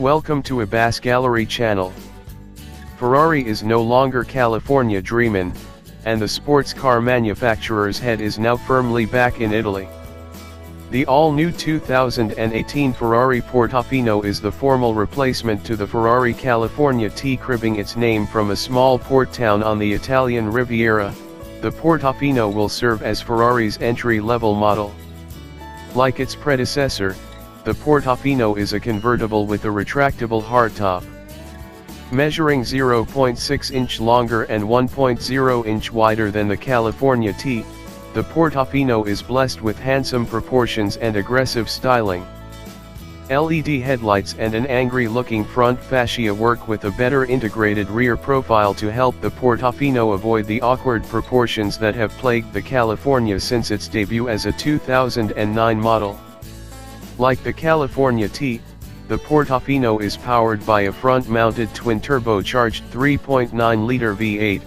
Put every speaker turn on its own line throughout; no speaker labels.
Welcome to Abbas Gallery channel. Ferrari is no longer California dreamin, and the sports car manufacturer's head is now firmly back in Italy. The all-new 2018 Ferrari Portofino is the formal replacement to the Ferrari California T, cribbing its name from a small port town on the Italian Riviera. The Portofino will serve as Ferrari's entry-level model. Like its predecessor, the Portofino is a convertible with a retractable hardtop. Measuring 0.6 inch longer and 1.0 inch wider than the California T, the Portofino is blessed with handsome proportions and aggressive styling. LED headlights and an angry-looking front fascia work with a better integrated rear profile to help the Portofino avoid the awkward proportions that have plagued the California since its debut as a 2009 model. Like the California T, the Portofino is powered by a front-mounted twin-turbocharged 3.9-liter V8,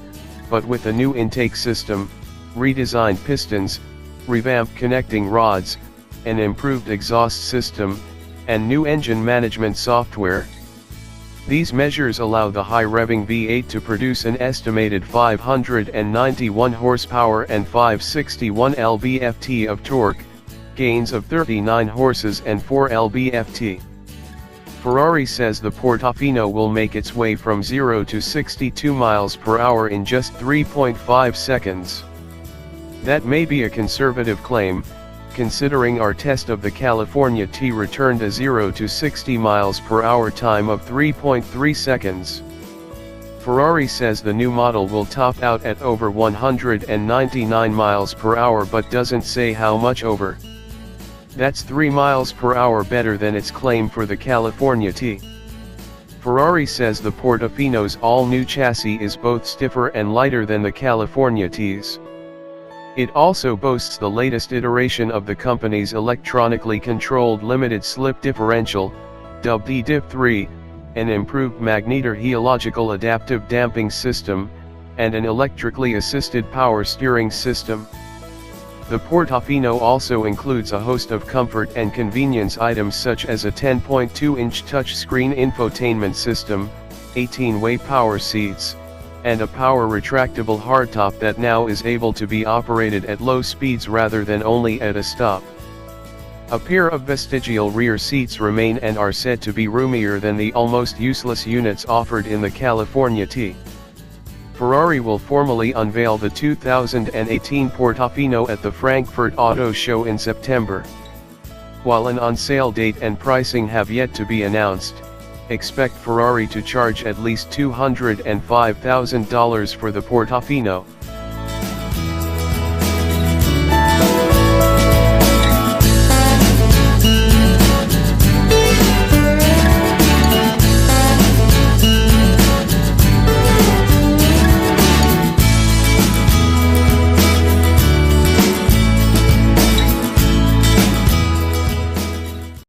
but with a new intake system, redesigned pistons, revamped connecting rods, an improved exhaust system, and new engine management software. These measures allow the high-revving V8 to produce an estimated 591 horsepower and 561 lb-ft of torque, gains of 39 horses and 4 lb-ft. Ferrari says the Portofino will make its way from 0 to 62 miles per hour in just 3.5 seconds. That may be a conservative claim, considering our test of the California T returned a 0 to 60 miles per hour time of 3.3 seconds. Ferrari says the new model will top out at over 199 miles per hour but doesn't say how much over. That's 3 miles per hour better than its claim for the California T. Ferrari says the Portofino's all-new chassis is both stiffer and lighter than the California T's. It also boasts the latest iteration of the company's electronically controlled limited slip differential, dubbed eDiff3, an improved magnetor-helical adaptive damping system, and an electrically assisted power steering system. The Portofino also includes a host of comfort and convenience items such as a 10.2-inch touchscreen infotainment system, 18-way power seats, and a power retractable hardtop that now is able to be operated at low speeds rather than only at a stop. A pair of vestigial rear seats remain and are said to be roomier than the almost useless units offered in the California T. Ferrari will formally unveil the 2018 Portofino at the Frankfurt Auto Show in September. While an on-sale date and pricing have yet to be announced, expect Ferrari to charge at least $205,000 for the Portofino.